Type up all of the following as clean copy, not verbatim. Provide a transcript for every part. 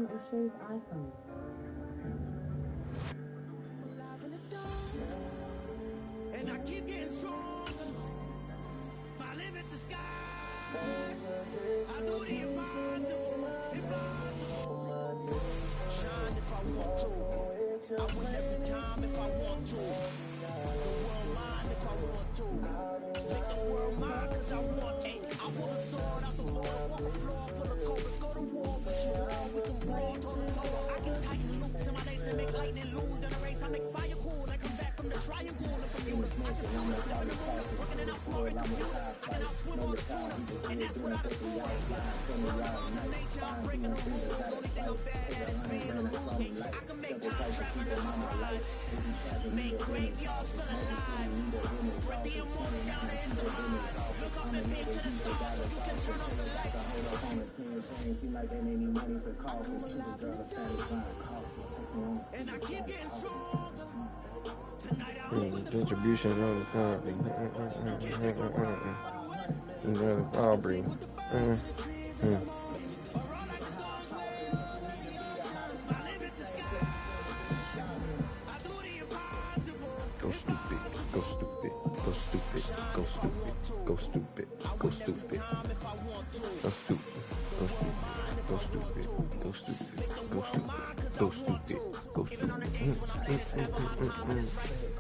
on O'Shea's iPhone. And I keep getting stronger. My limit's the sky. I do the impossible. Shine if I want to. I win every time if I want to. The world mine if I want to. Make the world mine cause I want to. I want a sword out the board, walk a floor full of cobras. Go to war with you all, we can brawl toe to toe. I can tighten loops in my lace and make lightning lose in a race. I make fire cool and come back from the triangle and from you. I can summon a flip in the ruler, working it out smarting computers. I can outswim all the tuna, and that's without a school. Swim laws of nature, I'm breaking the rules. Only thing I'm bad at is being a loser. I can make time traveling a surprise. Make graveyards feel alive. Bring the immortal down to his demise. Look up and peek to the stars so you can turn off the lights. And I keep getting stronger. Tonight I hope with the distribution on the Aubrey. Go stupid, go stupid, go stupid, go stupid, go stupid, go stupid, go stupid, go stupid, go stupid, go stupid, go stupid, go stupid, go stupid.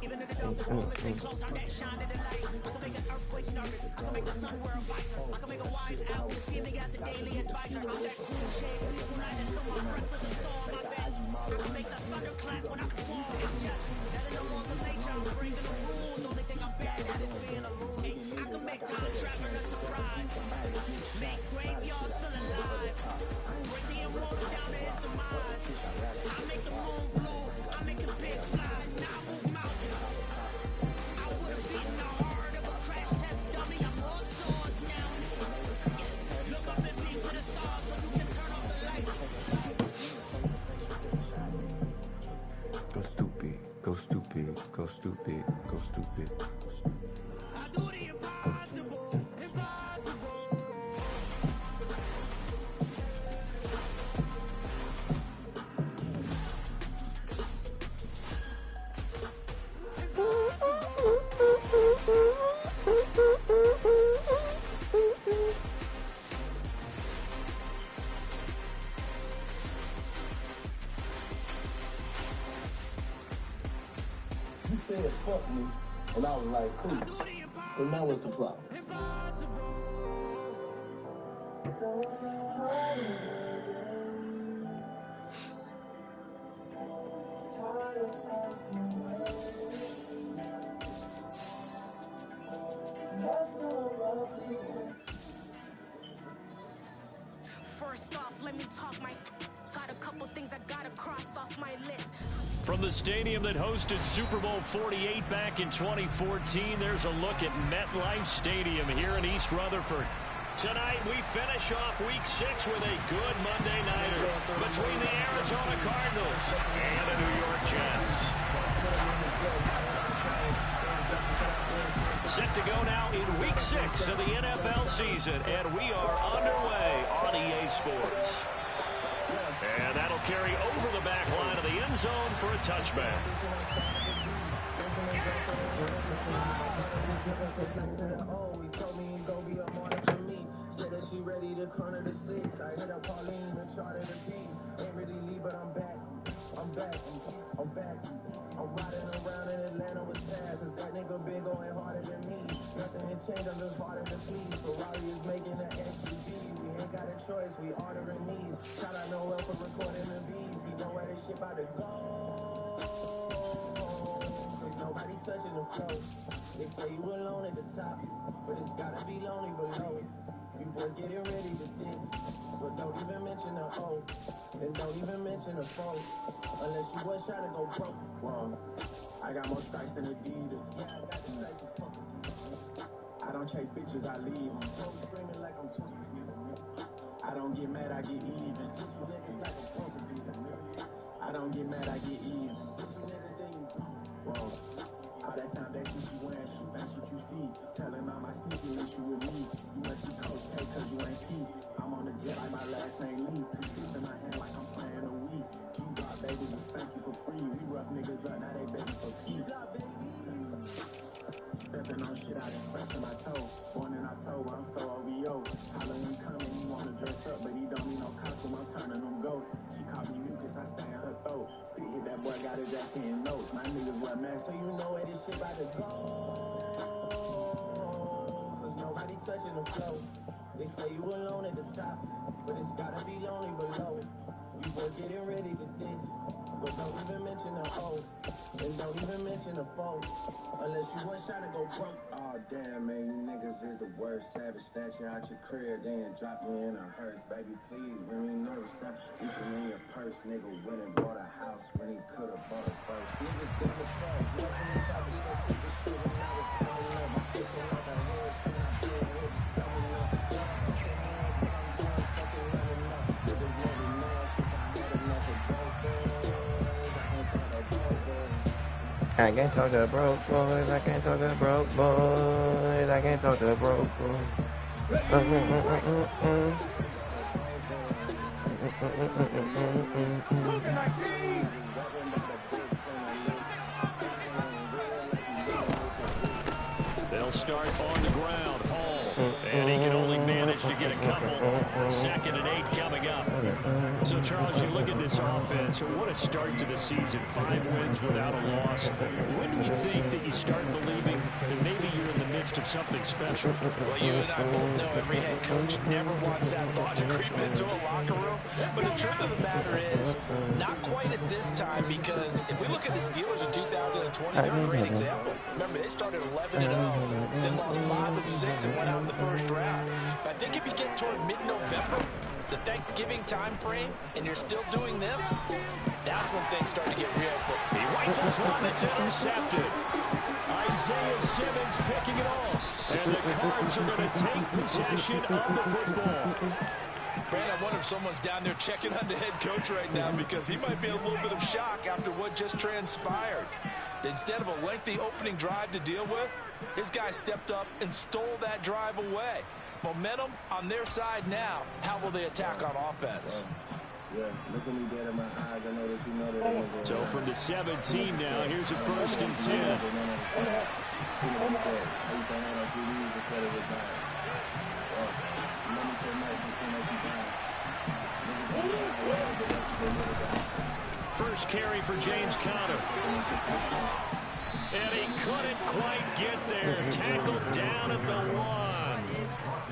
even if the performance stay close, I can't shine in the light. I can make an earthquake nervous. I can make the sun world vice. I can make a wise owl see me as a daily advisor. I'm that cool shade, peaceful night is still my breakfast is still on my bed. I can make the thunder clap when I perform. It's just that in the laws of nature, I'm breaking the rules. Only thing I'm bad at is being alone. I can make time traveling a surprise. Make graveyards feel alive. Bring the immortal down to his demise. I make the moon blue. I make a big fly. Now I move mountains. I would have beaten the heart of a crash test dummy. I'm all swords now. Look up and peek to the stars so you can turn off the lights. Go stupid, go stupid, go stupid, go stupid. I do the impossible, impossible. You said fuck me, and I was like, cool. So now what's the problem? First off, let me talk my. Got a couple things I gotta cross off my list. From the stadium that hosted Super Bowl 48 back in 2014, there's a look at MetLife Stadium here in East Rutherford. Tonight, we finish off Week 6 with a good Monday nighter between the Arizona Cardinals and the New York Jets. Set to go now in Week 6 of the NFL season, and we are underway on EA Sports. And that'll carry over the back line of the end zone for a touchback. Said that she ready to corner the 6. I hit up Pauline and charted the P. Ain't really leave, but I'm back. I'm back. I'm back. I'm riding around in Atlanta with Chad, cause that nigga been going harder than me. Nothing had changed, I'm just harder to please. Ferrari is making an SUV. We ain't got a choice, we ordering these. Shout out Noel for recording the beats. He know where this shit about to go. Cause nobody touching the flow. They say you alone at the top, but it's gotta be lonely below. You boys getting ready to diss, but don't even mention the O, and don't even mention the phone, unless you was trying to go broke. Wrong. I got more strikes than Adidas. Yeah, I got the stripes to fuck Adidas. I don't chase bitches, I leave them. Don't screaming like I'm too stupid. I don't get mad, I get even. Hit you niggas like I'm supposed to be the nigga. I don't get mad, I get even. Hit you niggas, then you whoa. All that time that she wearing, she that's what you see. Telling all my sneaky issue with me. You must be Coach K cause you ain't P. I'm on the jet like my last name Lee. 2 6 in my hand like I'm playing touching my toe. Born in October, I'm so OVO. Halloween coming, he wanna dress up, but he don't need no costume. I'm turning them ghosts. She caught me mucus, I stay in her throat. Stick hit that boy, got his ass in notes. My niggas wear masks, so you know where this shit about to go. Cause nobody touching the flow. They say you alone at the top, but it's gotta be lonely below. You boys getting ready to diss, but don't even mention the O, and don't even mention the foe, unless you was trying to go broke. Oh damn, man, you niggas is the worst. Savage, snatch you out your crib, then drop you in a hearse. Baby, please, when you know to stop reaching in your purse. Nigga went and bought a house when he could've bought it first. Niggas dumb as fuck, loving me if I did that stupid shit when I was coming up. I put you like a headstand, I put it with the coming up. Say my name till I'm done fucking running up. Niggas know me mad since I had enough of broke boys. I can't talk to broke boys. I can't talk to broke boys. I can't talk to broke boys. I can't talk to broke boys. They'll start on the ground. Hall. And he can only manage to get a couple. 2nd and 8 coming up. So, Charles, you look at this offense. What a start to the season. 5 wins without a loss. When do you think that you start believing that maybe you're in the midst of something special? Well, you and I both know every head coach never wants that thought to creep into a locker room. But the truth of the matter is, not quite at this time, because if we look at the Steelers in 2020, they're a great example. Remember, they started 11-0, then lost 5 of 6 and went out in the first round. But I think if you get toward mid-November, the Thanksgiving time frame, and you're still doing this, that's when things start to get real. He rifles one, it's intercepted. Isaiah Simmons picking it off. And the Cards are going to take possession of the football. Brad, I wonder if someone's down there checking on the head coach right now, because he might be in a little bit of shock after what just transpired. Instead of a lengthy opening drive to deal with, his guy stepped up and stole that drive away. Momentum on their side now. How will they attack on offense? Yeah, look at me dead in my eyes. I know that you know that. So from the 17 now, here's a 1st and 10. First carry for James Conner. And he couldn't quite get there. Tackled down at the 1.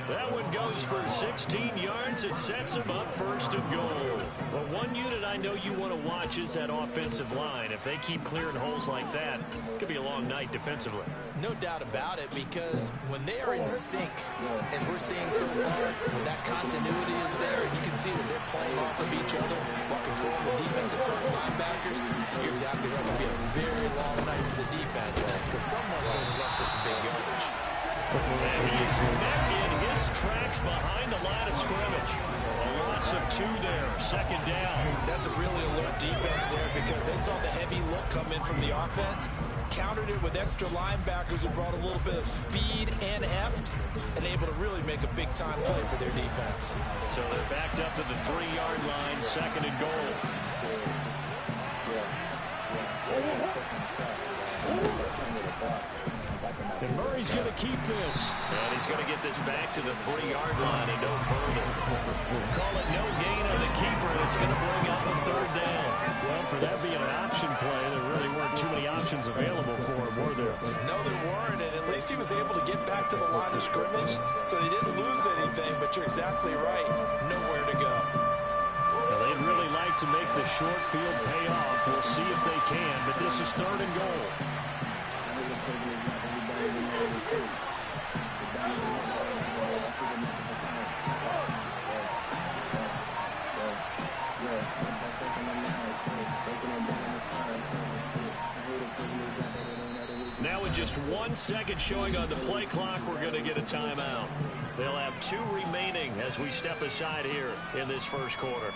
That one goes for 16 yards. It sets him up 1st and goal. Well, one unit I know you want to watch is that offensive line. If they keep clearing holes like that, it could be a long night defensively. No doubt about it, because when they are in sync, as we're seeing so far, when that continuity is there, and you can see that they're playing off of each other while controlling the defensive front linebackers, you're exactly right. It's going to be a very long night for the defense, because someone's going to run for some big yardage. And he is met in his tracks behind the line of scrimmage. A loss of 2 there, 2nd down. That's a really alert defense there, because they saw the heavy look come in from the offense, countered it with extra linebackers who brought a little bit of speed and heft, and able to really make a big-time play for their defense. So they're backed up to the 3-yard line, 2nd and goal. And Murray's going to keep this. And he's going to get this back to the 3-yard line and no further. Call it no gain on the keeper, and it's going to bring up a 3rd down. Well, for that being an option play, there really weren't too many options available for him, were there? No, there weren't, and at least he was able to get back to the line of scrimmage, so he didn't lose anything, but you're exactly right. Nowhere to go. Well, they'd really like to make the short field pay off. We'll see if they can, but this is 3rd and goal. Now with just 1 second showing on the play clock, we're going to get a timeout. They'll have 2 remaining as we step aside here in this 1st quarter.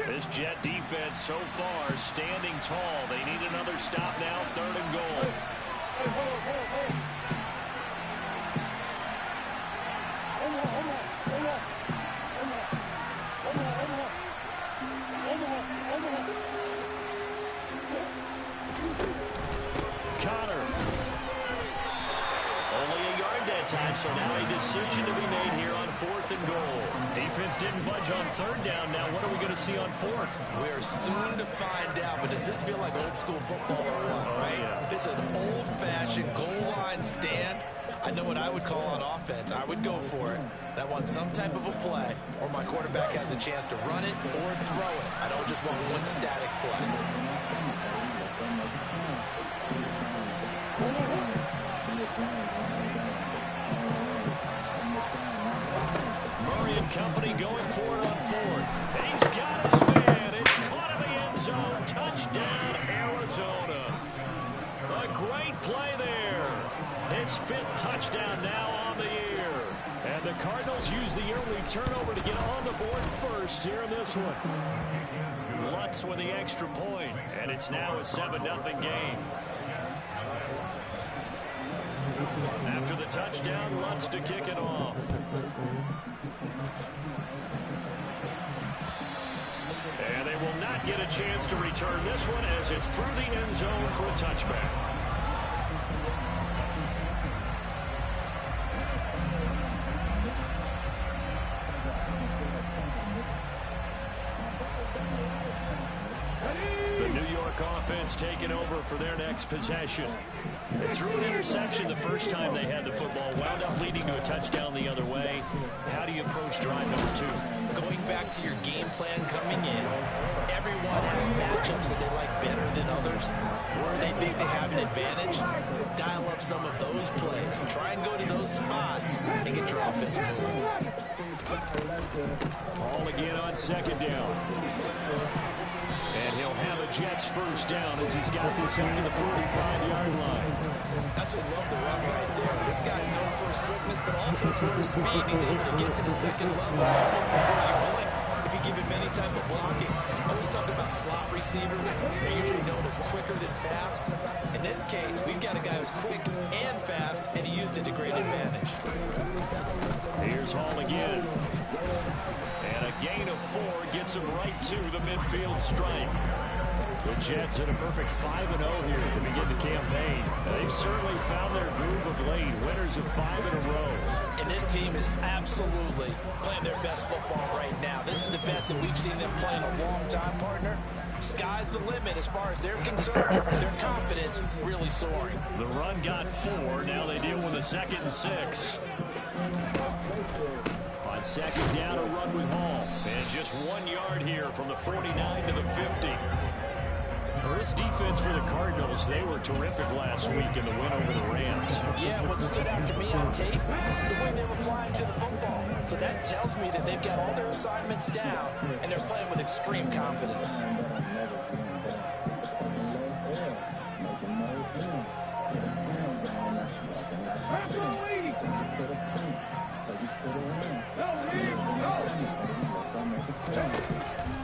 This Jet defense so far standing tall. They need another stop now, 3rd and goal. time, so now a decision to be made here on 4th and goal. Defense didn't budge on 3rd down. Now what are we going to see on 4th? We are soon to find out, but does this feel like old school football or what, right? Yeah. This is an old-fashioned goal line stand. I know what I would call on offense. I would go for it. I want some type of a play where my quarterback has a chance to run it or throw it. I don't just want one static play. Murray and company going for it on 4th. And he's got his man. It's caught in the end zone. Touchdown, Arizona. A great play there. His 5th touchdown now on the year. And the Cardinals use the early turnover to get on the board first here in this one. Lutz with the extra point, and it's now a 7-0 game. After the touchdown, Lutz to kick it off. And they will not get a chance to return this one as it's through the end zone for a touchback. Offense taking over for their next possession. They threw an interception the first time they had the football, wound up leading to a touchdown the other way. How do you approach drive number 2? Going back to your game plan coming in, everyone has matchups that they like better than others, where they think they have an advantage. Dial up some of those plays. Try and go to those spots and get your offense moving. Ball again on 2nd down. And he'll have a Jets first down as he's got this up to the 45-yard line. That's what I love the run right there. This guy's known for his quickness, but also for his speed. He's able to get to the 2nd level almost before you blink if you give him any type of blocking. I always talk about slot receivers. They're usually known as quicker than fast. In this case, we've got a guy who's quick and fast, and he used it to great advantage. Here's Hall again. And a gain of 4 gets him right to the midfield stripe. The Jets in a perfect 5-0 here to begin the campaign. They've certainly found their groove of late. Winners of 5 in a row. And this team is absolutely playing their best football right now. This is the best that we've seen them play in a long time, partner. Sky's the limit as far as they're concerned. Their confidence really soaring. The run got 4. Now they deal with a 2nd and 6. On 2nd down, a run with Hall. And just 1 yard here from the 49 to the 50. This defense for the Cardinals, they were terrific last week in the win over the Rams. Yeah, what stood out to me on tape, the way they were flying to the football. So that tells me that they've got all their assignments down, and they're playing with extreme confidence.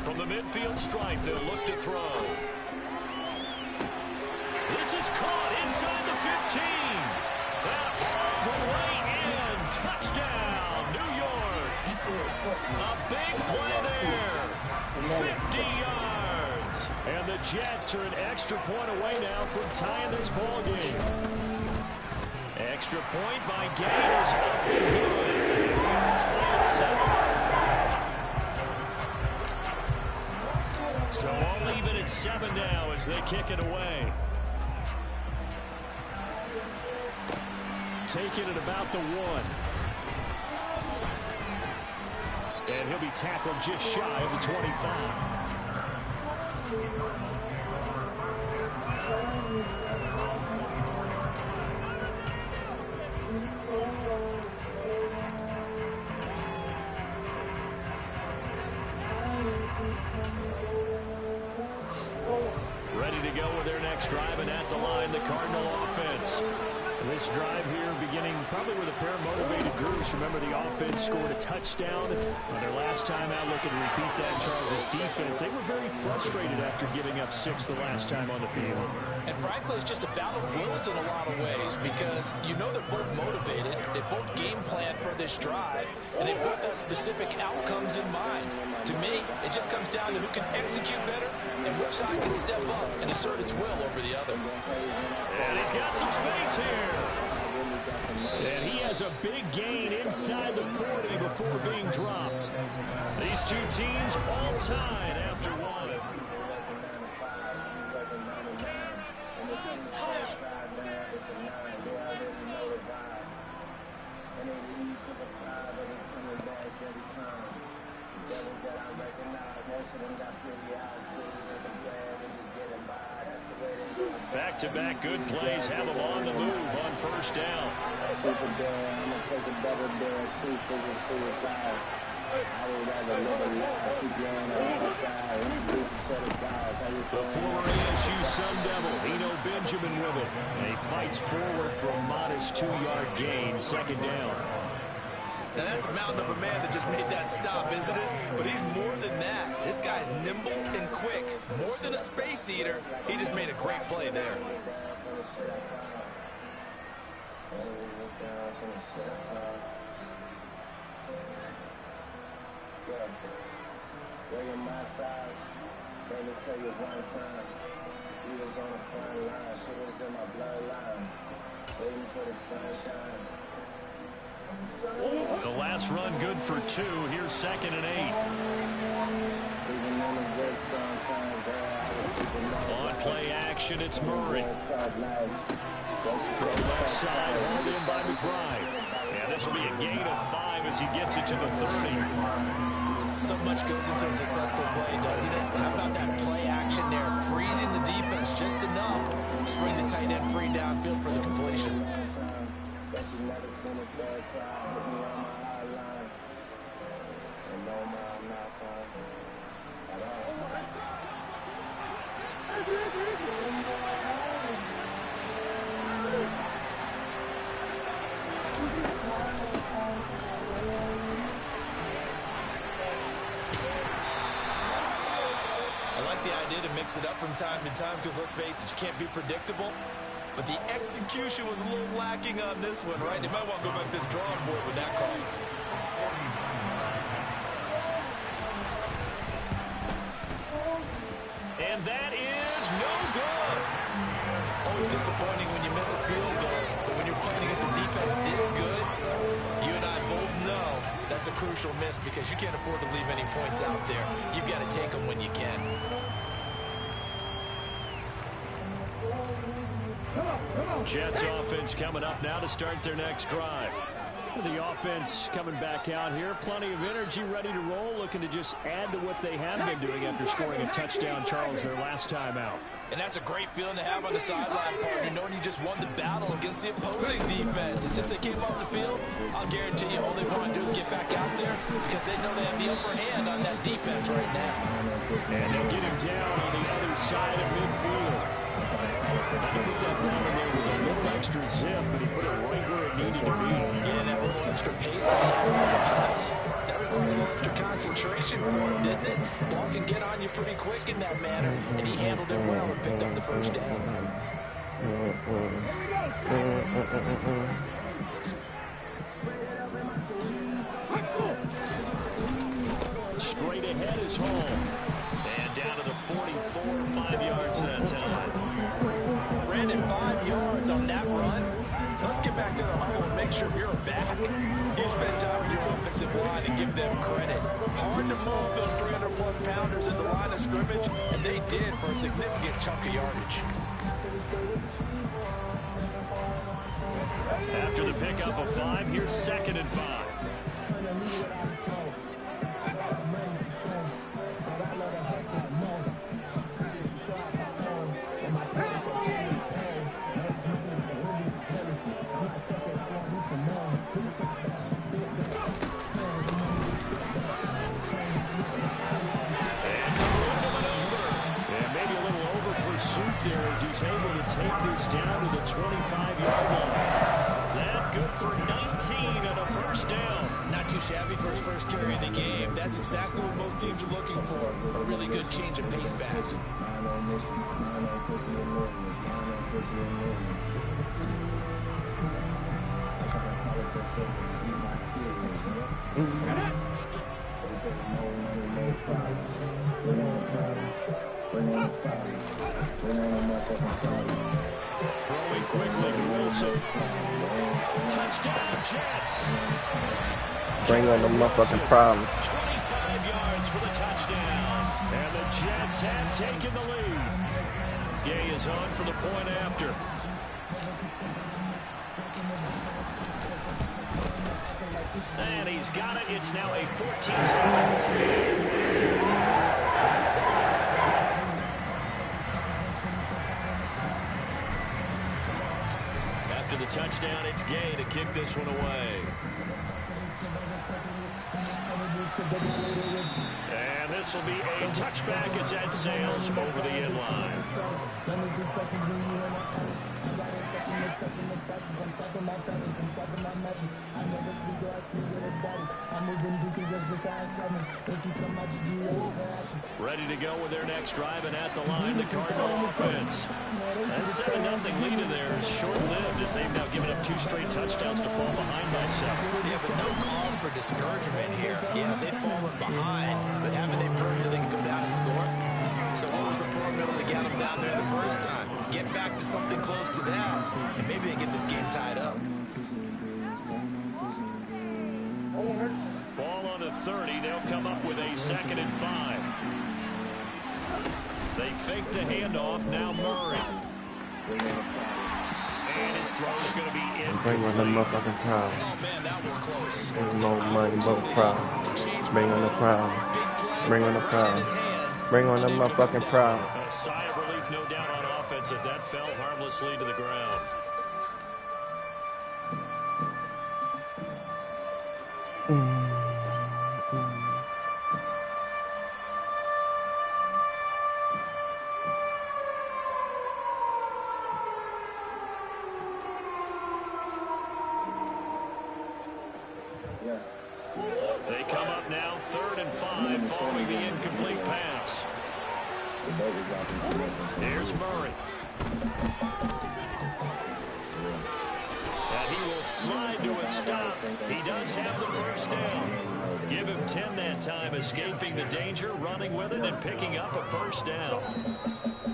From the midfield stripe, they'll look to throw. This is caught inside the 15. And all the way in. Touchdown, New York. A big play there. 50 yards. And the Jets are an extra point away now from tying this ball game. Extra point by Gay is up and good. Tie at 7. So all even at 7 now as they kick it away. Taking it about the 1. And he'll be tackled just shy of the 25. Ready to go with their next drive, and at the line, the Cardinal offense. This drive here beginning probably with a pair of motivated groups. Remember, the offense scored a touchdown on their last time out. Looking to repeat that in Charles' defense. They were very frustrated after giving up 6 the last time on the field. And frankly, it's just a battle of wills in a lot of ways because you know they're both motivated. They both game plan for this drive, and they both have specific outcomes in mind. To me, it just comes down to who can execute better and which side can step up and assert its will over the other. And he's got some space here. And he has a big gain inside the 40 before being dropped. These two teams all tied after one. Back-to-back good plays have them on the move on first down. The former ASU Sun Devil, Eno Benjamin with it. And he fights forward for a modest 2-yard gain, second down. Now that's a mountain of a man that just made that stop, isn't it? But he's more than that. This guy's nimble and quick. More than a space eater. He just made a great play there. Way in my side, let me tell you one time, he was on the front line, she was in my bloodline, waiting for the sunshine. The last run good for 2. Here's 2nd and 8. On play action, it's Murray. From left side, hauled in by McBride. Yeah, this will be a gain of 5 as he gets it to the 30. So much goes into a successful play, doesn't it? How about that play action there? Freezing the defense just enough to bring the tight end free downfield for the completion. I like the idea to mix it up from time to time because, let's face it, you can't be predictable. But the execution was a little lacking on this one, right? They might want to go back to the drawing board with that call. And that is no good. Always disappointing when you miss a field goal. But when you're playing against a defense this good, you and I both know that's a crucial miss because you can't afford to leave any points out there. You've got to take them when you can. Jets offense coming up now to start their next drive. The offense coming back out here. Plenty of energy, ready to roll, looking to just add to what they have been doing after scoring a touchdown, Charles, their last time out. And that's a great feeling to have on the sideline, partner, knowing you just won the battle against the opposing defense. And since they came off the field, I'll guarantee you all they want to do is get back out there because they know they have the upper hand on that defense right now. And they'll get him down on the other side of midfield. I think that ball in there with a little extra zip, but he put it right where it needed to be. Yeah, that little extra pace that he had on the pass. That required a little extra concentration for him, didn't it? Ball can get on you pretty quick in that manner, and he handled it well and picked up the first down. Straight ahead is home. And down to the 44, 5 yards that time. Brandon, 5 yards on that run. Let's get back to the huddle and make sure you're back. You spend time with your offensive line and give them credit. Hard to move those 300-plus pounders in the line of scrimmage, and they did for a significant chunk of yardage. After the pickup of 5, here's 2nd and 5. There as he's able to take this down to the 25-yard line. That good for 19 and a first down. Not too shabby for his first carry of the game. That's exactly what most teams are looking for. A really good change of pace back. Throwing quickly to Wilson. Touchdown, Jets. Bring on the motherfucking problems. 25 yards for the touchdown. And the Jets have taken the lead. Gay is on for the point after. And he's got it. It's now a 14-7. After the touchdown, it's Gay to kick this one away. And this will be a touchback as that sails over the end line. Ready to go with their next drive, and at the line, the Cardinal offense. That 7-0 lead in there is short-lived as they've now given up 2 straight touchdowns to fall behind by 7. Yeah, but no cause for discouragement here. Yeah, they've fallen behind, but haven't they proved that they can go down and score? So what was the formula to get them down there the first time? Get back to something close to that, and maybe they get this game tied up. Ball on the 30. They'll come up with a 2nd and 5. They fake the handoff. Now Murray. And his throw's going to be in. Bring on the motherfucking problem. Oh, man, that was close. No money, but problem. Bring on the problem. Bring on the problem. Bring on the motherfucking problem. A sigh of relief, no doubt, on offense if that fell harmlessly to the ground. They come up now 3rd and 5 following the incomplete pass. Here's Murray. And he will slide to a stop. He does have the first down. Give him 10 that time, escaping the danger, running with it, and picking up a first down.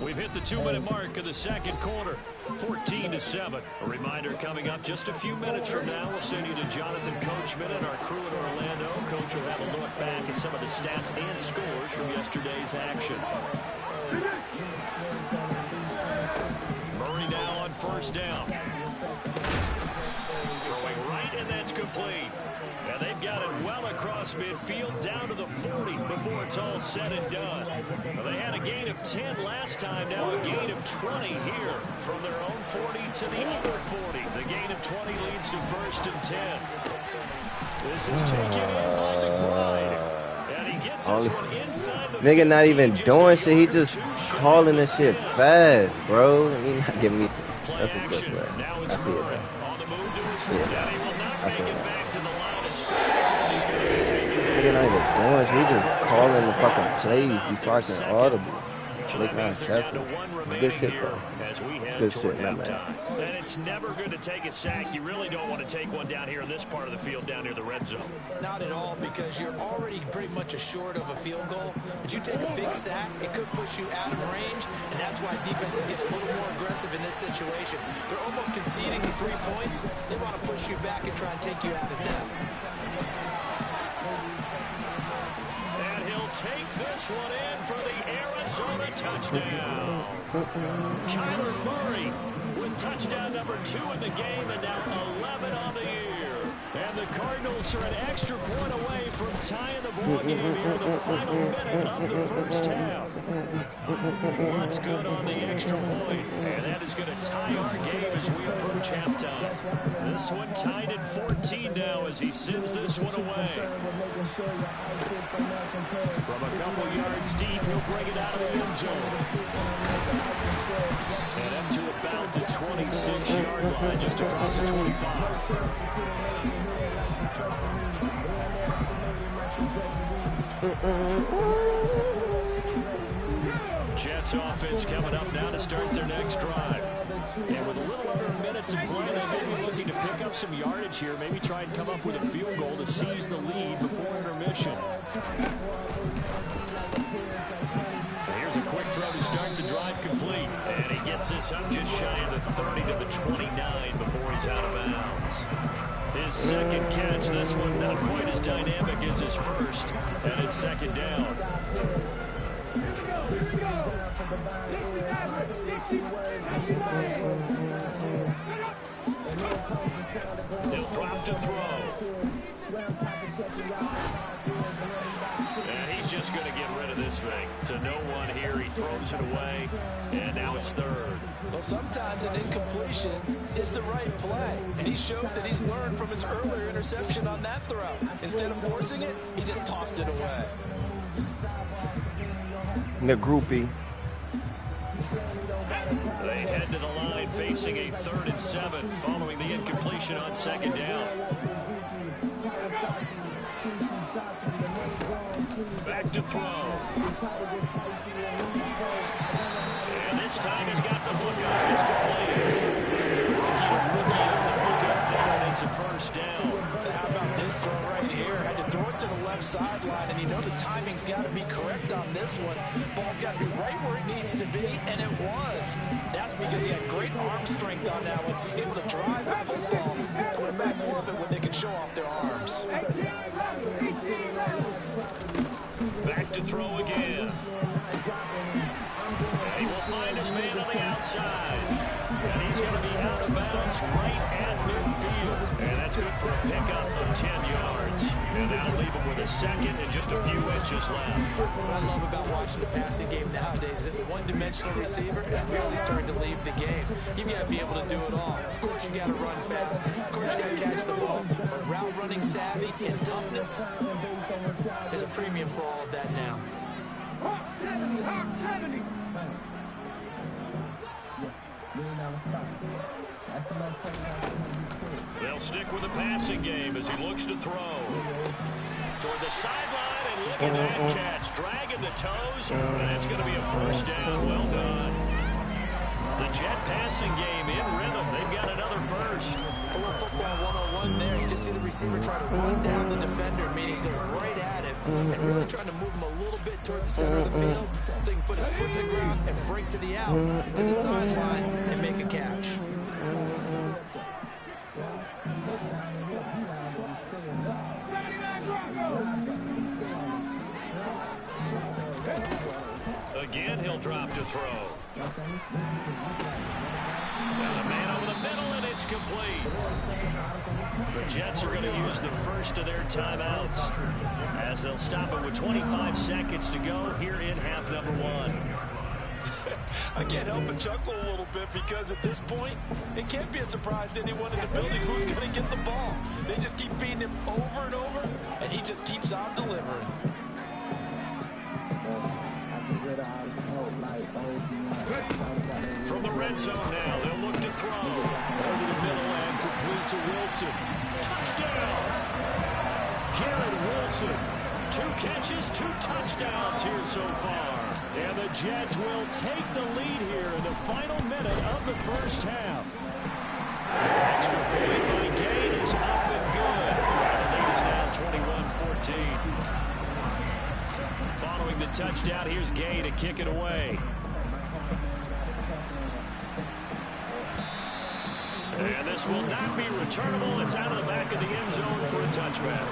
We've hit the 2-minute mark of the 2nd quarter, 14-7. A reminder coming up just a few minutes from now. We'll send you to Jonathan Coachman and our crew in Orlando. Coach will have a look back at some of the stats and scores from yesterday's action. Murray now on first down. Throwing right, and that's complete. And they've got it well across midfield, down to the 40 before it's all said and done. Well, they had a gain of 10 last time, now a gain of 20 here from their own 40 to the other 40. The gain of 20 leads to 1st and 10. This is taken in by McBride. And he gets this one inside the Nigga not even doing shit. He just just calling this shit fast, bro. He not giving me. That's a good play. I see it, bro. I see it. Nigga not even doing shit. He just calling the fucking plays before I can audible. Look nice. That's good shit, though. Good shit, not bad. And it's never good to take a sack. You really don't want to take one down here in this part of the field, down near the red zone. Not at all, because you're already pretty much assured of a field goal. But you take a big sack, it could push you out of range, and that's why defenses get a little more aggressive in this situation. They're almost conceding the 3 points. They want to push you back and try and take you out of that. And he'll take this one in for the Arizona touchdown. Kyler Murray with touchdown number 2 in the game, and now 11 on the year. And the Cardinals are an extra point away from tying the ball game here in the final minute of the first half. What's good on the extra point, and that is going to tie our game as we approach halftime. This one tied at 14 now as he sends this one away. From a couple yards deep, he'll bring it out of the end zone. And up to about the 26-yard line, just across the 25. Jets offense coming up now to start their next drive. And with a little under a minute to play, they may be looking to pick up some yardage here, maybe try and come up with a field goal to seize the lead before intermission. Here's a quick throw throw to start the drive complete. And he gets this up just shy of the 30 to the 29 before he's out of bounds. His second catch, this one not quite as dynamic as his first, and it's second down. He'll drop to throw. And he's just going to get rid of this thing. To no one here, he throws it away, and now it's third. Well, sometimes an incompletion is the right play, and he showed that he's learned from his earlier interception on that throw. Instead of forcing it, he just tossed it away. The groupie. They head to the line facing a 3rd and 7 following the incompletion on second down. Back to throw. And this time he's got the hook up. It's complete. Rookie on the hook up there, and it's a first down. How about this throw right here? Had to throw it to the left sideline, and you know the timing's got to be correct on this one. Ball's got to be right where it needs to be, and it was. That's because he had great arm strength on that one, able to drive the football. Quarterbacks love it when they can show off their arms. Back to throw again. And he will find his man on the outside. And he's going to be out of bounds right at midfield. And that's good for a pickup of 10 yards. And that'll leave him with a second and just a few inches left. What I love about watching the passing game nowadays is that the one-dimensional receiver is really starting to leave the game. You've got to be able to do it all. Of course, you got to run fast. Of course, you got to catch the ball. But route running savvy and toughness is a premium for all of that now. They'll stick with the passing game as he looks to throw. Toward the sideline, and look at that catch. Dragging the toes, and it's going to be a first down. Well done. The Jet passing game in rhythm. They've got another first. A little football 101 there. You just see the receiver try to run down the defender, meaning he goes right at him and really trying to move him a little bit towards the center of the field so he can put his foot in the ground and break to the out, to the sideline, and make a catch. Again, he'll drop to throw. Got a man over the middle, and it's complete. The Jets are going to use the first of their timeouts as they'll stop it with 25 seconds to go here in half number 1. I can't help but chuckle a little bit because at this point, it can't be a surprise to anyone in the building who's going to get the ball. They just keep feeding him over and over, and he just keeps on delivering. From the red zone now, they'll look to throw. Over the middle and complete to Wilson. Touchdown! Garrett Wilson. 2 catches, 2 touchdowns here so far. And the Jets will take the lead here in the final minute of the first half. Extra point by Gain is up and good. The lead is now 21-14. Following the touchdown, here's Gay to kick it away. And this will not be returnable. It's out of the back of the end zone for a touchback.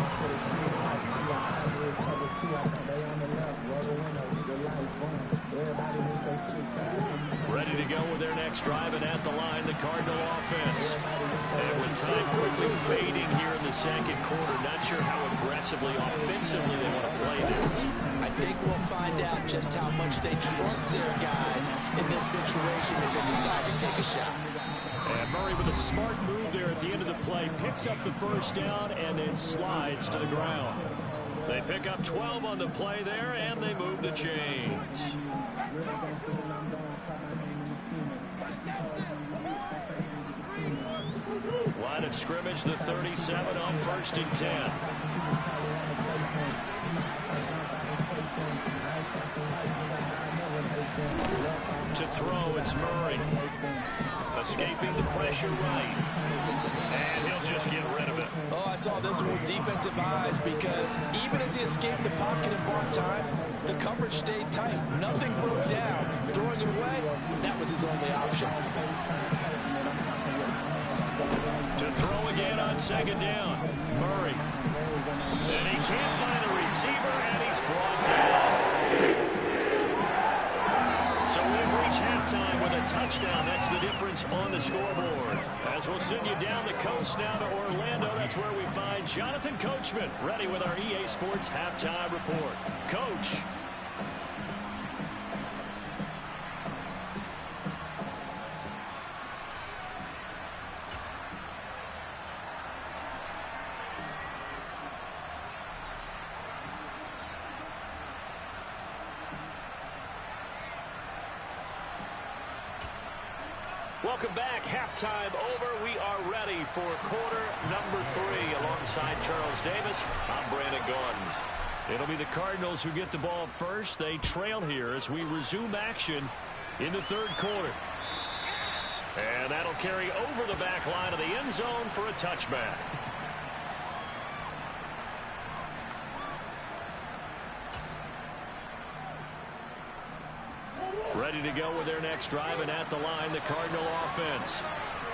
Ready to go with their next drive, and at the line, the Cardinal offense. And with time quickly fading here in the second quarter, not sure how aggressively, offensively they want to play this. I think we'll find out just how much they trust their guys in this situation if they decide to take a shot. And Murray with a smart move there at the end of the play, picks up the first down and then slides to the ground. They pick up 12 on the play there, and they move the chains. Line of scrimmage, the 37 on 1st and 10. To throw, it's Murray. Escaping the pressure right. And he'll just get rid of it. Oh, I saw this one with defensive eyes because even as he escaped the pocket and bought time, the coverage stayed tight. Nothing broke down. second down. Murray. And he can't find a receiver, and he's brought down. So we've reached halftime with a touchdown. That's the difference on the scoreboard. As we'll send you down the coast now to Orlando, that's where we find Jonathan Coachman ready with our EA Sports Halftime Report. Coach. Welcome back. Halftime over. We are ready for quarter number 3. Alongside Charles Davis, I'm Brandon Gordon. It'll be the Cardinals who get the ball first. They trail here as we resume action in the third quarter. And that'll carry over the back line of the end zone for a touchback. Ready to go with their next drive, and at the line, the Cardinal offense.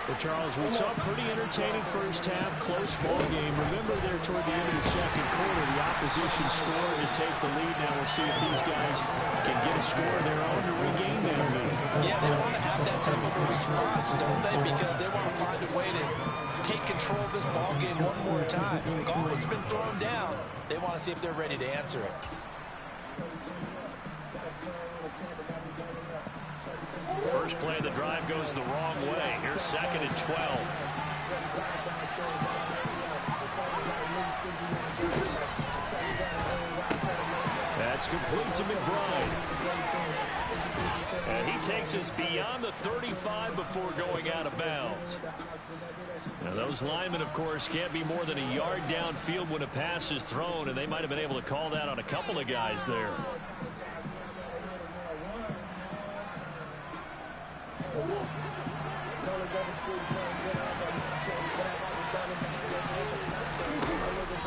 Well, Charles, we saw a pretty entertaining first half, close ball game. Remember there toward the end of the second quarter, the opposition scored to take the lead. Now we'll see if these guys can get a score of their own to regain that lead. Yeah, they want to have that type of a response, don't they? Because they want to find a way to take control of this ball game one more time. Gauntlet's been thrown down. They want to see if they're ready to answer it. First play of the drive goes the wrong way. Here's 2nd and 12. That's complete to McBride. And he takes us beyond the 35 before going out of bounds. Now those linemen, of course, can't be more than a yard downfield when a pass is thrown, and they might have been able to call that on a couple of guys there.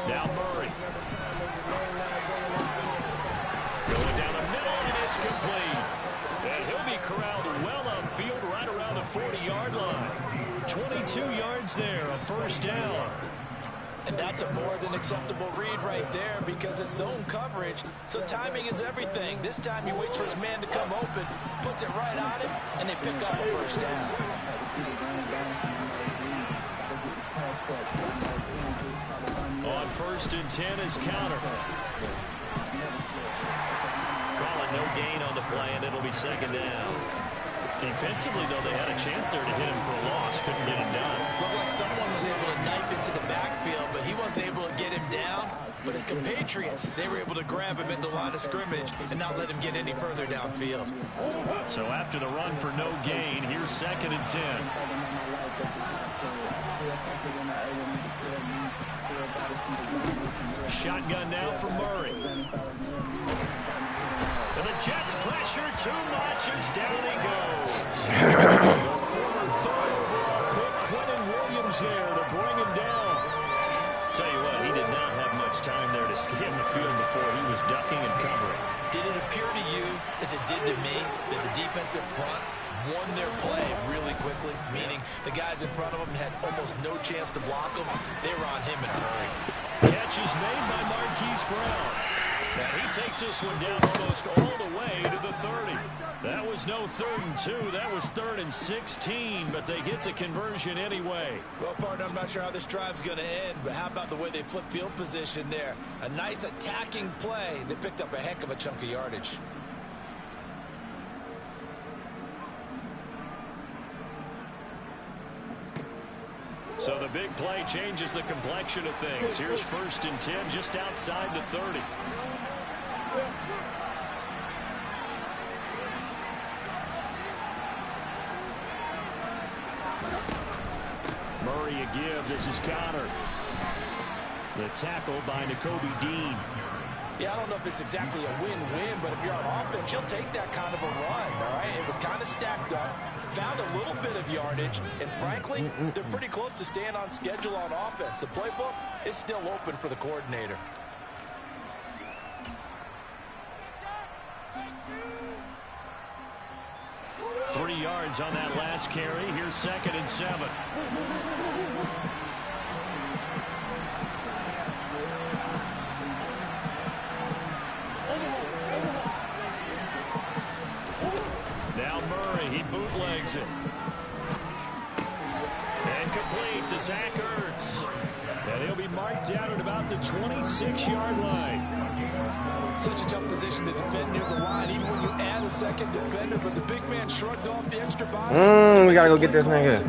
Now Murray. Going down the middle, and it's complete. And he'll be corralled well upfield right around the 40-yard line. 22 yards there, a first down. And that's a more than acceptable read right there because it's zone coverage, so timing is everything. This time he waits for his man to come open, puts it right on him, and they pick up a first down. On 1st and 10 is counter. Calling no gain on the play, and it'll be 2nd down. Defensively, though, they had a chance there to hit him for a loss. Couldn't get him done. Looked like someone was able to knife into the backfield, but he wasn't able to get him down. But his compatriots, they were able to grab him at the line of scrimmage and not let him get any further downfield. So after the run for no gain, here's 2nd and 10. Shotgun now for Murray. And the Jets pressure too much as down he goes. The former third overall pick, Quentin Williams there to bring him down. Tell you what, he did not have much time there to scan the field before he was ducking and covering. Did it appear to you, as it did to me, that the defensive front won their play really quickly, meaning the guys in front of them had almost no chance to block them? They were on him in a hurry. Catch is made by Marquise Brown. And he takes this one down almost all the way to the 30. That was no 3rd and 2. That was 3rd and 16, but they get the conversion anyway. Well, partner, I'm not sure how this drive's going to end, but how about the way they flip field position there? A nice attacking play. They picked up a heck of a chunk of yardage. So the big play changes the complexion of things. Here's 1st and 10 just outside the 30. Murray a give. This is Connor. The tackle by Nakobe Dean. Yeah, I don't know if it's exactly a win-win, but if you're on offense, you'll take that kind of a run, all right? It was kind of stacked up, found a little bit of yardage, and frankly, they're pretty close to staying on schedule on offense. The playbook is still open for the coordinator. Three yards on that last carry. Here's 2nd and 7. Murray. He bootlegs it. And complete to Zach Ertz. And he'll be marked down at about the 26-yard line. Such a tough position to defend near the line, even when you add a second defender. But the big man shrugged off the extra body. We gotta go get this nigga.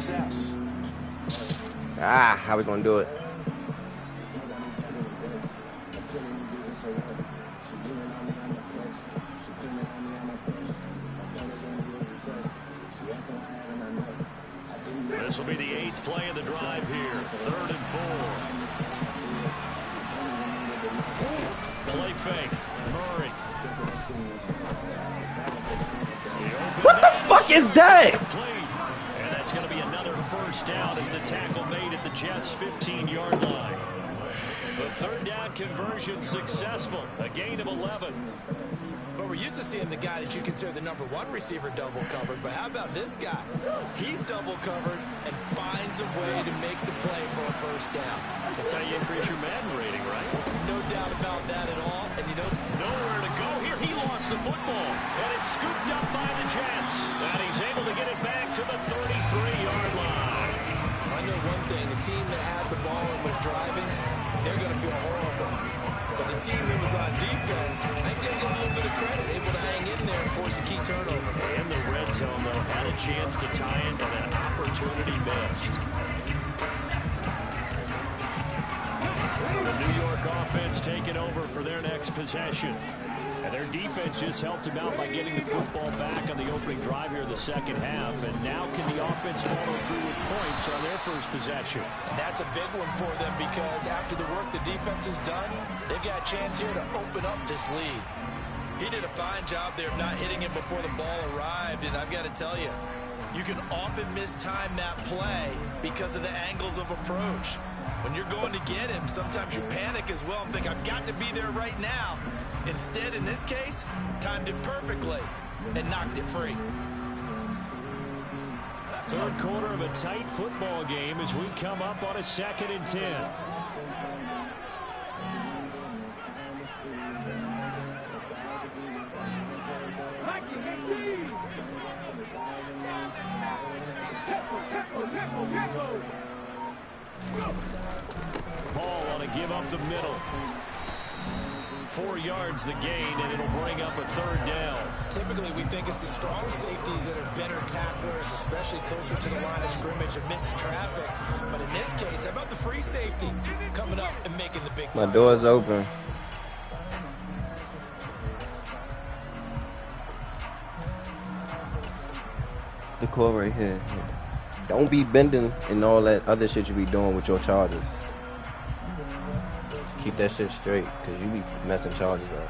How we gonna do it? This will be the 8th play of the drive here. 3rd and 4. Play fake. Murray. What the fuck is that? And that's going to be another first down as the tackle made at the Jets' 15-yard line. The 3rd down conversion successful. A gain of 11. But we're used to seeing the guy that you consider the #1 receiver double covered. But how about this guy? He's double covered and finds a way to make the play for a first down. That's how you increase your Madden rating, right? No doubt about that at all. And you know, nowhere to go here. He lost the football. And it's scooped up by the Jets. And he's able to get it back to the 33-yard line. I know one thing. The team that had the ball and was driving, they're going to feel horrible. But the team that was on defense, I think they'll get a little bit of credit, able to hang in there and force a key turnover. In the red zone, though, had a chance to tie it, and an opportunity missed. The New York offense taking over for their next possession. And their defense just helped them out by getting the football back on the opening drive here in the second half. And now can the offense follow through with points on their first possession? And that's a big one for them because after the work the defense has done, they've got a chance here to open up this lead. He did a fine job there of not hitting him before the ball arrived. And I've got to tell you, you can often mistime that play because of the angles of approach. When you're going to get him, sometimes you panic as well and think, I've got to be there right now. Instead, in this case, timed it perfectly and knocked it free. 3rd quarter of a tight football game as we come up on a 2nd and 10. Ball on a give up the middle. 4 yards the gain, and it'll bring up a 3rd down. Typically, we think it's the strong safeties that are better tacklers, especially closer to the line of scrimmage amidst traffic. But in this case, how about the free safety coming up and making the big time? My door's open. The call right here. Don't be bending and all that other shit you be doing with your charges. Keep that shit straight, because you be messing charges up.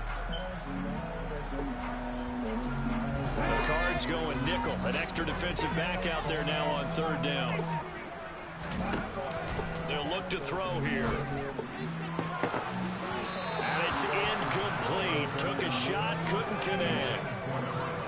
The Cards going nickel. An extra defensive back out there now on 3rd down. They'll look to throw here. And it's incomplete. Took a shot, couldn't connect.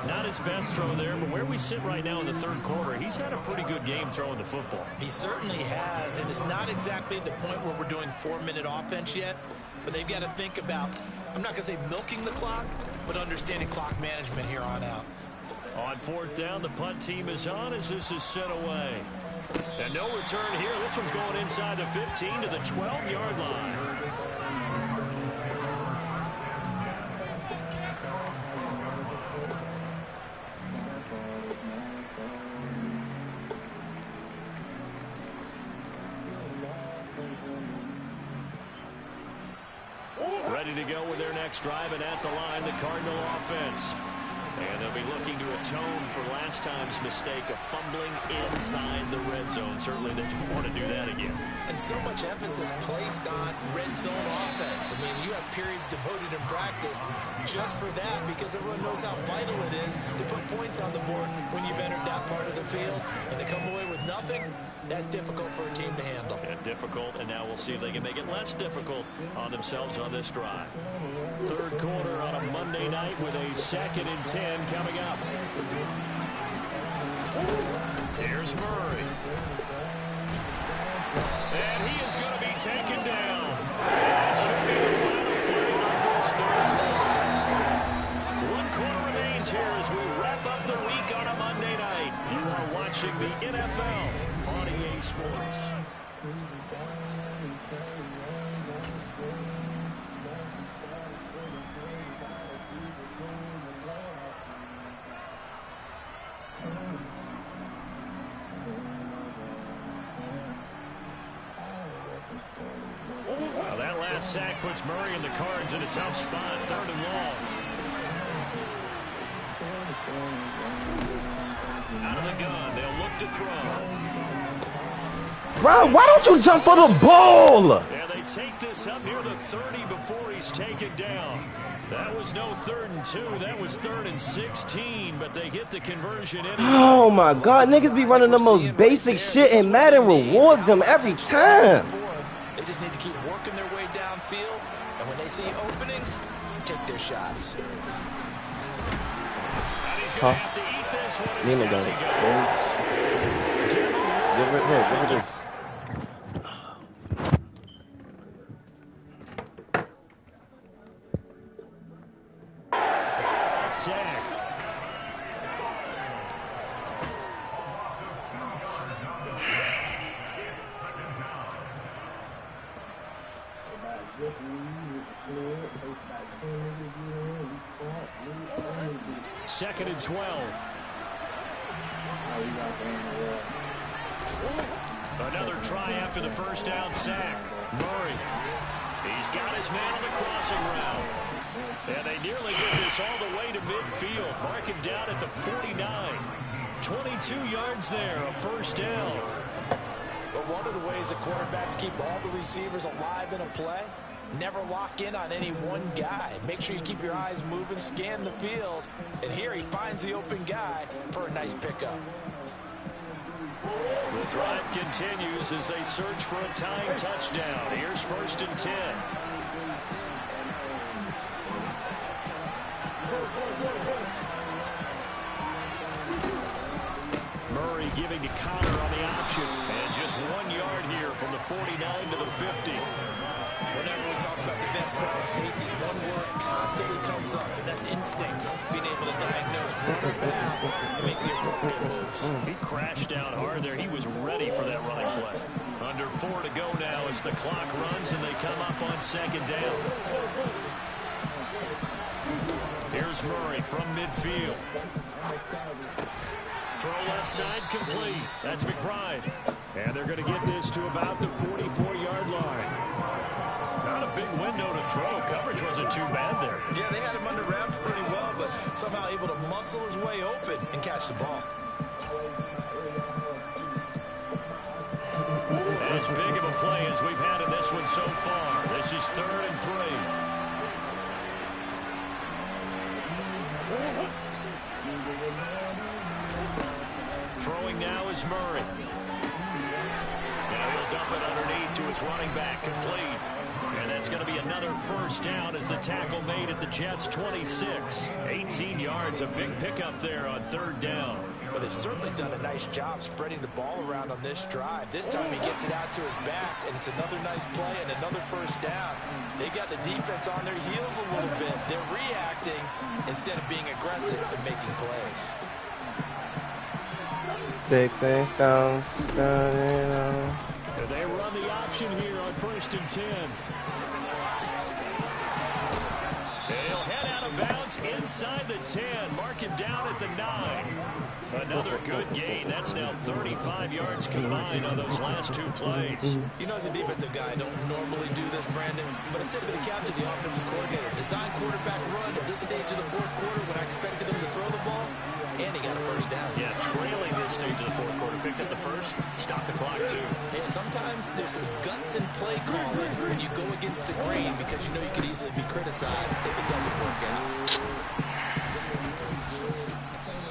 Not his best throw there, but where we sit right now in the 3rd quarter, he's had a pretty good game throwing the football. He certainly has, and it's not exactly at the point where we're doing 4-minute offense yet, but they've got to think about, I'm not going to say milking the clock, but understanding clock management here on out. On 4th down, the punt team is on as this is set away. And no return here. This one's going inside the 15 to the 12-yard line. Ready to go with their next drive, and at the line, the Cardinal offense. And they'll be looking to atone for last time's mistake of fumbling inside the red zone. Certainly they don't want to do that again. And so much emphasis placed on red zone offense. I mean, you have periods devoted in practice just for that because everyone knows how vital it is to put points on the board when you've entered that part of the field. And to come away with nothing, that's difficult for a team to handle. Yeah, difficult, and now we'll see if they can make it less difficult on themselves on this drive. 3rd quarter on a Monday night with a 2nd and 10 coming up. Here's Murray. And he is going to be taken down. That should be the final play of this 3rd quarter. 1 quarter remains here as we wrap up the week on a Monday night. watching the NFL on EA Sports. Well, that last sack puts Murray and the Cards in a tough spot. 3rd and long. Out of the gun, they'll look to throw. Bro, why don't you jump for the ball? Yeah, they take this up near the 30 before he's taken down. That was no 3rd and 2. That was 3rd and 16, but they get the conversion in. Oh my God, niggas be running the most basic shit and Madden rewards them every time. They just need to keep working their way downfield, and when they see openings, take their shots. And he's going to have to eat this one. It's down he goes. Give it this. Sack. Second and 12. Another try after the first down sack. Murray. He's got his man on the crossing route. And they nearly get this all the way to midfield. Mark him down at the 49. 22 yards there, a first down. But one of the ways that quarterbacks keep all the receivers alive in a play, never lock in on any one guy. Make sure you keep your eyes moving, scan the field. And here he finds the open guy for a nice pickup. The drive continues as they search for a tying touchdown. Here's 1st and 10. Murray giving to Connor on the option. And just 1 yard here from the 49 to the 50. Whenever we talk about the best strong safeties, one word constantly comes up, and that's instincts. Being able to diagnose run or pass and make the appropriate moves. He crashed down hard there. He was ready for that running play. Under 4 to go now as the clock runs and they come up on 2nd down. Here's Murray from midfield. Throw left side complete. That's McBride. And they're going to get this to about the 44-yard line. Not a big window to throw. Coverage wasn't too bad there. Yeah, they had him under wraps pretty well, but somehow able to muscle his way open and catch the ball. As big of a play as we've had in this one so far. This is 3rd and 3. Throwing now is Murray. Now he'll dump it underneath to his running back, complete. And that's going to be another first down as the tackle made at the Jets' 26. 18 yards, a big pickup there on 3rd down. But they've certainly done a nice job spreading the ball around on this drive. This time he gets it out to his back, and it's another nice play and another first down. They've got the defense on their heels a little bit. They're reacting instead of being aggressive and making plays. 6 and stones. They run the option here on 1st and 10. They'll head out of bounds inside the 10. Mark him down at the 9. Another good gain. That's now 35 yards combined on those last 2 plays. You know, as a defensive guy, I don't normally do this, Brandon, but I tip of the cap to the offensive coordinator. Design quarterback run at this stage of the 4th quarter when I expected him to throw the ball, and he got a first down. Yeah, trailing this stage of the 4th quarter. Picked up the first, stopped the clock too. Yeah, sometimes there's some guts in play calling when you go against the grain because you know you could easily be criticized if it doesn't work out.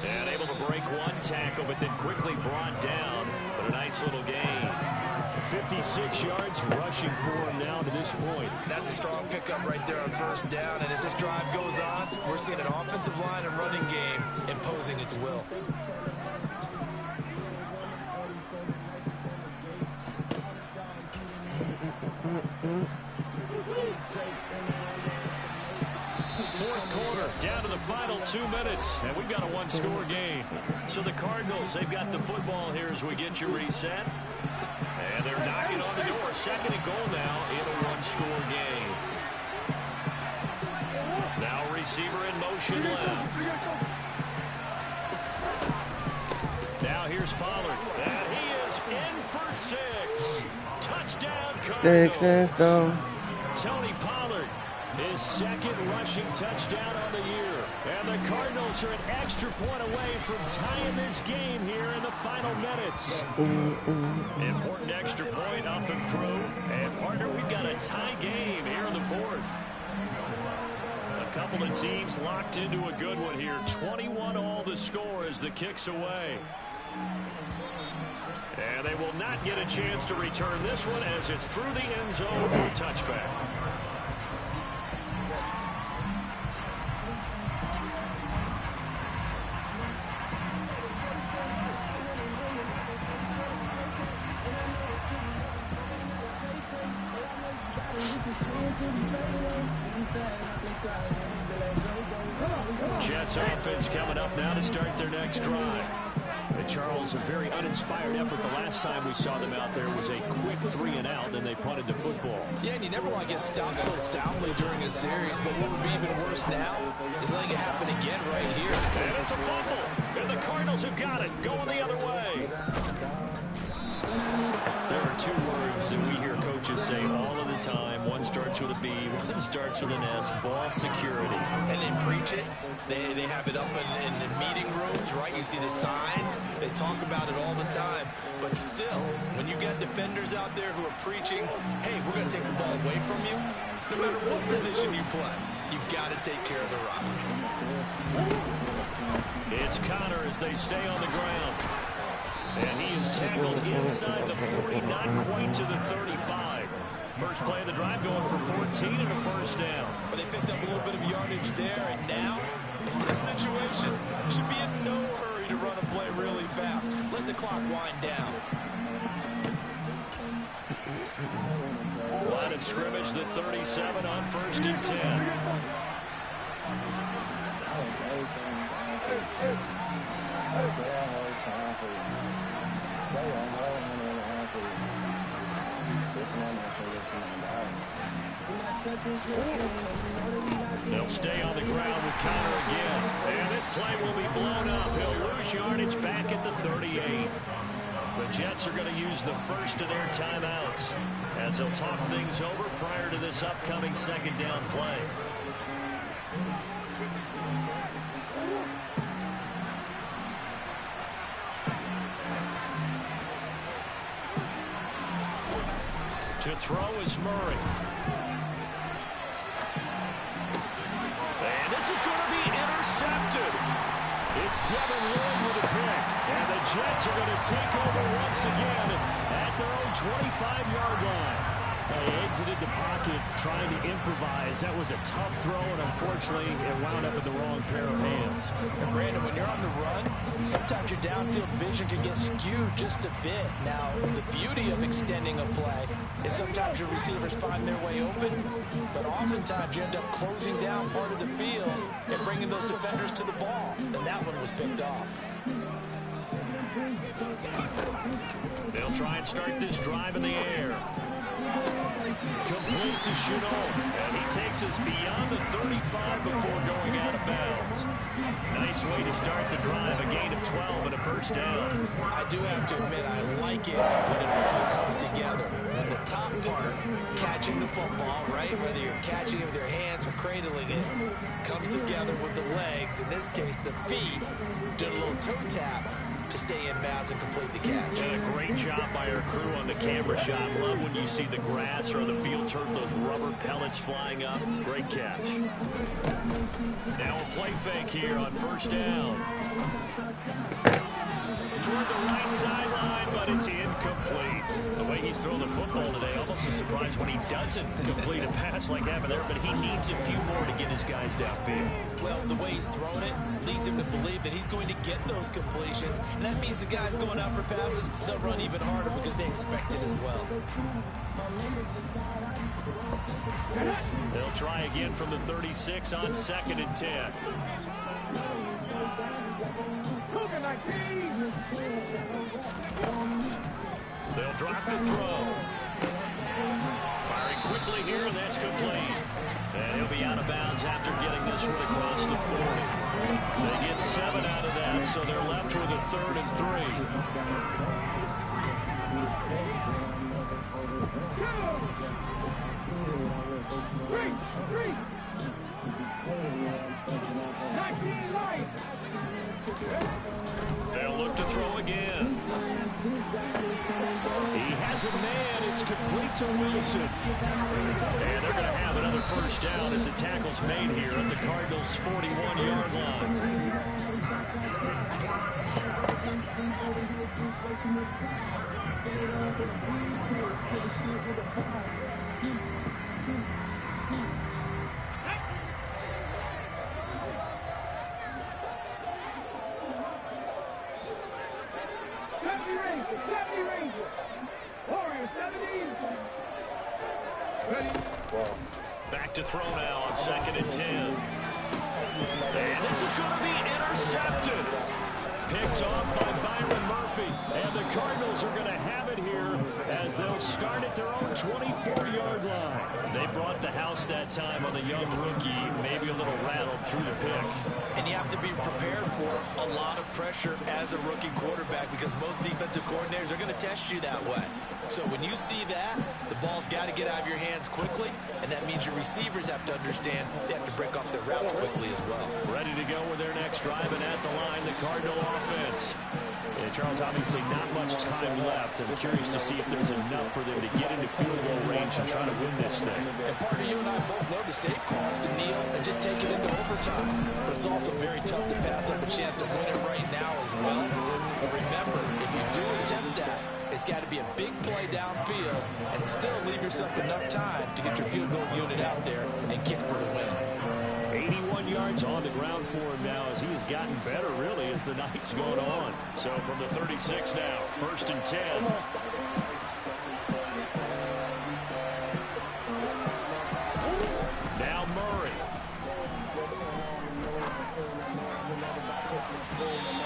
And able to break 1 tackle, but then quickly brought down. But a nice little gain. 56 yards rushing for him now to this point. That's a strong pickup right there on 1st down. And as this drive goes on, we're seeing an offensive line and running game imposing its will. Fourth quarter, down to the final 2 2 minutes, and we've got a one-score game. So the Cardinals, they've got the football here as we get you reset. And they're knocking on the door. Second and goal now in a one-score game. Now receiver in motion left. Now here's Pollard. And he is in for 6. Touchdown Cardinals. 6, let's go. Tony Pollard, his second rushing touchdown on the year. And the Cardinals are an extra point away from tying this game here in the final minutes. Important extra point up and through. And, partner, we've got a tie game here in the fourth. A couple of teams locked into a good one here. 21-all the score as the kick's away. And they will not get a chance to return this one as it's through the end zone for a touchback. Jets offense coming up now to start their next drive. And Charles, a very uninspired effort. The last time we saw them out there was a quick 3-and-out, and they punted the football. Yeah, and you never want to get stopped so soundly during a series, but what would be even worse now is letting it happen again right here. And it's a fumble, and the Cardinals have got it, going the other way. There are two words that we hear coaches say all of the time. One starts with a B, one starts with an S, ball security. And they preach it. They have it up in the meeting rooms, right? You see the signs. They talk about it all the time. But still, when you got defenders out there who are preaching, hey, we're going to take the ball away from you, no matter what position you play, you've got to take care of the rock. It's Connor as they stay on the ground. And he is tackled inside the 40, not quite to the 35. First play of the drive going for 14 and a first down. But they picked up a little bit of yardage there, and now, in this situation, should be in no hurry to run a play really fast. Let the clock wind down. Line of scrimmage, the 37 on 1st and 10. They'll stay on the ground with Connor again. And this play will be blown up. He'll lose yardage back at the 38. The Jets are going to use the first of their timeouts as they'll talk things over prior to this upcoming second down play. To throw is Murray. And this is going to be intercepted. It's Devin Lloyd with a pick. And the Jets are going to take over once again at their own 25-yard line. They exited the pocket trying to improvise. That was a tough throw, and unfortunately, it wound up in the wrong pair of hands. And Brandon, when you're on the run, sometimes your downfield vision can get skewed just a bit. Now, the beauty of extending a play is sometimes your receivers find their way open, but oftentimes you end up closing down part of the field and bringing those defenders to the ball. And that one was picked off. They'll try and start this drive in the air. Complete to Chenault, and he takes us beyond the 35 before going out of bounds. Nice way to start the drive, a gain of 12 and a first down. I do have to admit, I like it when it all comes together. And the top part, catching the football, right, whether you're catching it with your hands or cradling it, comes together with the legs, in this case the feet, doing a little toe tap to stay in bounds and complete the catch. And a great job by our crew on the camera shot. Love when you see the grass or the field turf, those rubber pellets flying up. Great catch. Now a play fake here on first down. Toward the right sideline, but it's incomplete. The way he's thrown the football today, almost a surprise when he doesn't complete a pass like that there, but he needs a few more to get his guys downfield. Well, the way he's thrown it leads him to believe that he's going to get those completions, and that means the guys going out for passes, they'll run even harder because they expect it as well. They'll try again from the 36 on 2nd and 10. They'll drop to throw. Firing quickly here, and that's complete. And he'll be out of bounds after getting this one across the 40. They get 7 out of that, so they're left with a 3rd and 3. They'll look to throw again. He has a man. It's complete to Wilson. And they're going to have another first down as the tackle's made here at the Cardinals' 41-yard line. Back to throw now on 2nd and 10. And this is going to be intercepted. Picked off by Byron Murphy. And the Cardinals are going to have it here as they'll start at their own 24-yard line. They brought the house that time on the young rookie, maybe a little rattled through the pick. And you have to be prepared for a lot of pressure as a rookie quarterback because most defensive coordinators are going to test you that way. So when you see that, the ball's got to get out of your hands quickly, and that means your receivers have to understand they have to break off their routes quickly as well. Ready to go with their next drive, and at the line, the Cardinal offense. And Charles, obviously not much time left. I'm curious to see if there's enough for them to get into field goal range and try to win this thing. And Parker, you and I both know the safe calls to kneel and just take it into overtime. But it's also very tough to pass up a chance to win it right now as well. But remember, if you do attempt that, it's got to be a big play downfield and still leave yourself enough time to get your field goal unit out there and kick for the win. 81 yards on the ground for him now as he has gotten better, really, as the night's going on. So from the 36 now, 1st and 10. Now Murray.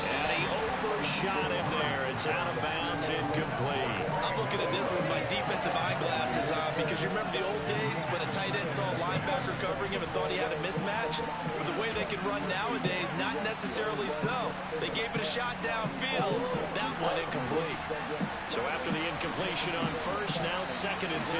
And he overshot him there. It's out of bounds, incomplete. I'm looking at this with my defensive eyeglasses on because you remember the old days when a tight end saw a linebacker covering him and thought he had a mismatch? But the way they can run nowadays, not necessarily so. They gave it a shot downfield. That one incomplete. So after the incompletion on 1st, now 2nd and 10.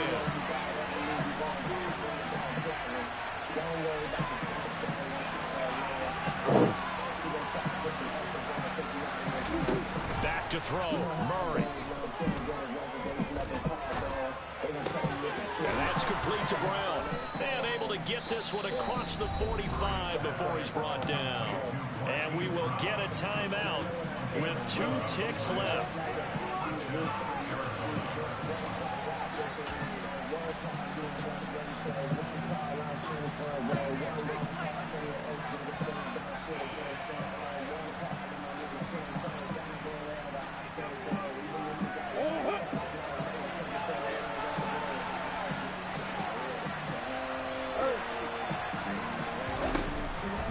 Back to throw, Murray. And that's complete to Brown. And able to get this one across the 45 before he's brought down. And we will get a timeout with 2 ticks left.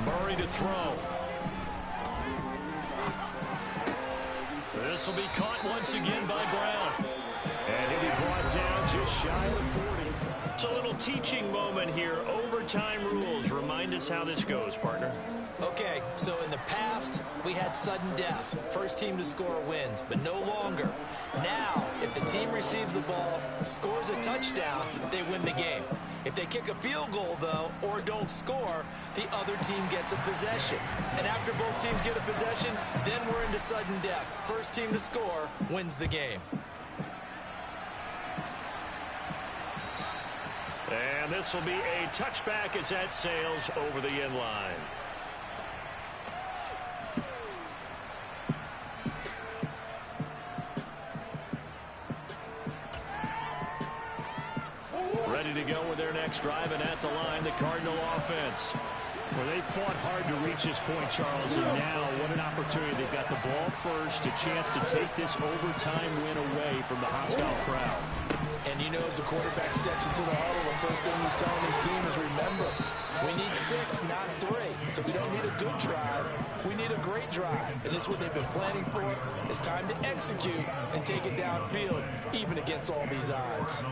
Murray to throw. This will be caught once again by Brown. And he'll be brought down just shy of 40. It's a little teaching moment here. Overtime rules. Remind us how this goes, partner. Okay, so in the past, we had sudden death. First team to score wins, but no longer. Now, if the team receives the ball, scores a touchdown, they win the game. If they kick a field goal, though, or don't score, the other team gets a possession. And after both teams get a possession, then we're into sudden death. First team to score wins the game. And this will be a touchback as that sails over the end line. Ready to go with their next drive, and at the line, the Cardinal offense. Well, they fought hard to reach this point, Charles, and now what an opportunity. They've got the ball first, a chance to take this overtime win away from the hostile crowd. And you know, as the quarterback steps into the huddle, the first thing he's telling his team is, remember, we need 6, not 3. So we don't need a good drive. We need a great drive. And this is what they've been planning for. It's time to execute and take it downfield, even against all these odds.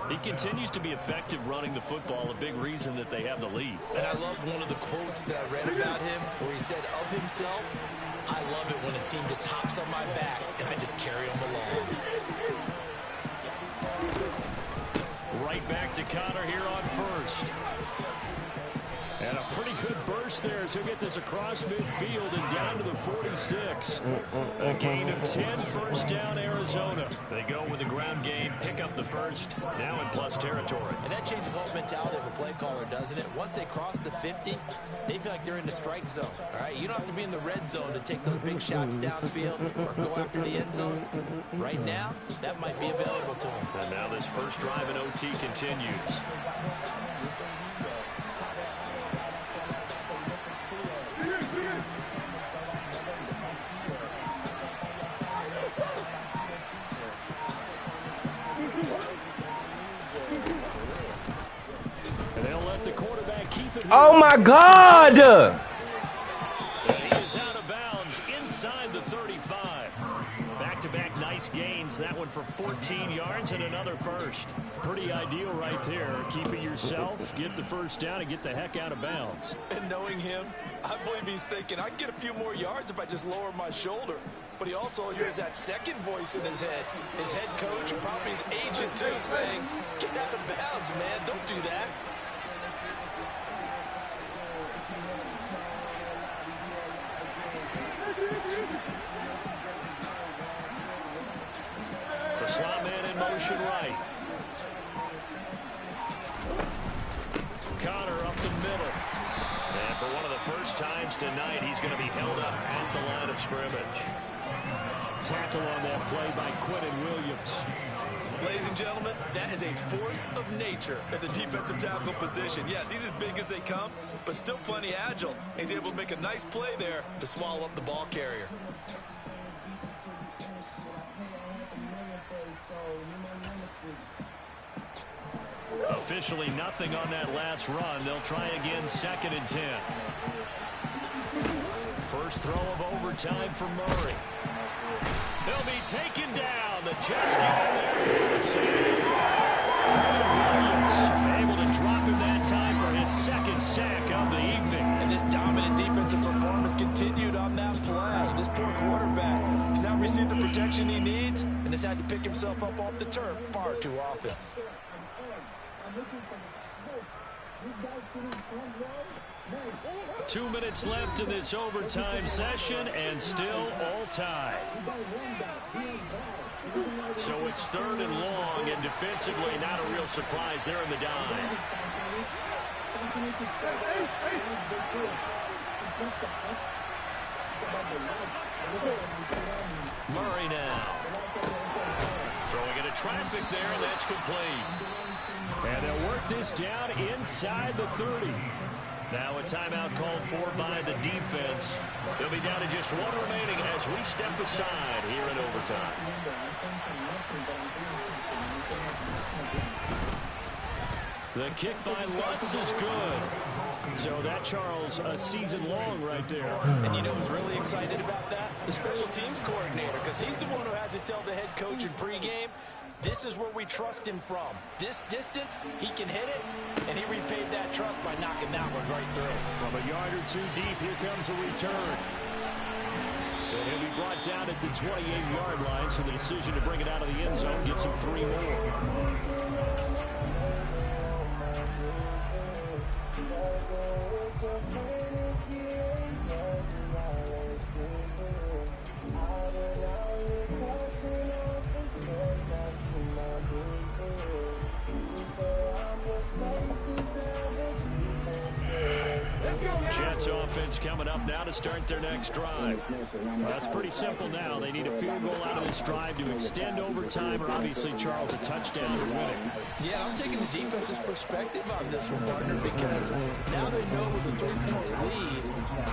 He continues to be effective running the football, a big reason that they have the lead. And I love one of the quotes that I read about him where he said of himself, I love it when a team just hops on my back and I just carry them along. Right back to Connor here on first. And a pretty good burst there as he'll get this across midfield and down to the 46. A gain of 10, first down, Arizona. They go with the ground game, pick up the first, now in plus territory. And that changes the whole mentality of a play caller, doesn't it? Once they cross the 50, they feel like they're in the strike zone. All right, you don't have to be in the red zone to take those big shots downfield or go after the end zone. Right now, that might be available to them. And now this first drive in OT continues. Oh my God! And he is out of bounds inside the 35. Back-to-back nice gains. That one for 14 yards and another first. Pretty ideal right there. Keep it yourself, get the first down, and get the heck out of bounds. And knowing him, I believe he's thinking, I can get a few more yards if I just lower my shoulder. But he also hears that second voice in his head. His head coach and probably his agent, too, saying, get out of bounds, man. Don't do that. The slot man in motion right. Connor up the middle. And for one of the first times tonight, he's going to be held up at the line of scrimmage. Tackle on that play by Quentin Williams. Ladies and gentlemen, that is a force of nature at the defensive tackle position. Yes, he's as big as they come, but still plenty agile. He's able to make a nice play there to swallow up the ball carrier. Officially nothing on that last run. They'll try again, 2nd and 10. First throw of overtime for Murray. He'll be taken down. The Jets get in there for the save. Williams able to drop him that time for his 2nd sack of the evening. And this dominant defensive performance continued on that play. This poor quarterback has now received the protection he needs and has had to pick himself up off the turf far too often. 2 minutes left in this overtime session, and still all tied. So it's 3rd and long, and defensively not a real surprise there in the dime. Murray now. Throwing into traffic there, and that's complete. And they'll work this down inside the 30. Now a timeout called for by the defense. They'll be down to just 1 remaining as we step aside here in overtime. The kick by Lutz is good. So that, Charles, a season long right there. And you know who's really excited about that? The special teams coordinator, because he's the one who has to tell the head coach in pregame, this is where we trust him from. This distance, he can hit it, and he repaid that trust by knocking that one right through. From a yard or 2 deep, here comes a return. And he'll be brought down at the 28-yard line, so the decision to bring it out of the end zone gets him 3 more. Jets offense coming up now to start their next drive. Well, that's pretty simple now. They need a field goal out of this drive to extend overtime, or obviously, Charles, a touchdown to win it. Yeah, I'm taking the defense's perspective on this one, partner, because now they know with a 3-point lead,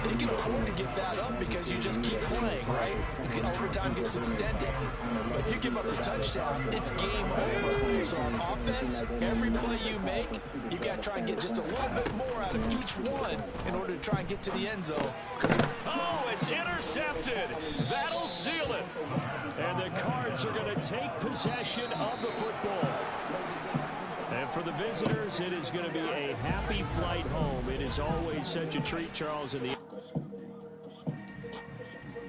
they can afford to give that up because you just keep playing, right? overtime gets extended. But if you give up a touchdown, it's game over. So on offense, every play you make, you got to try and get just a little bit more out of each one in order to try and get to the end zone. Oh, it's intercepted. That'll seal it. And the Cards are going to take possession of the football. And for the visitors, it is going to be a happy flight home. It is always such a treat, Charles, in the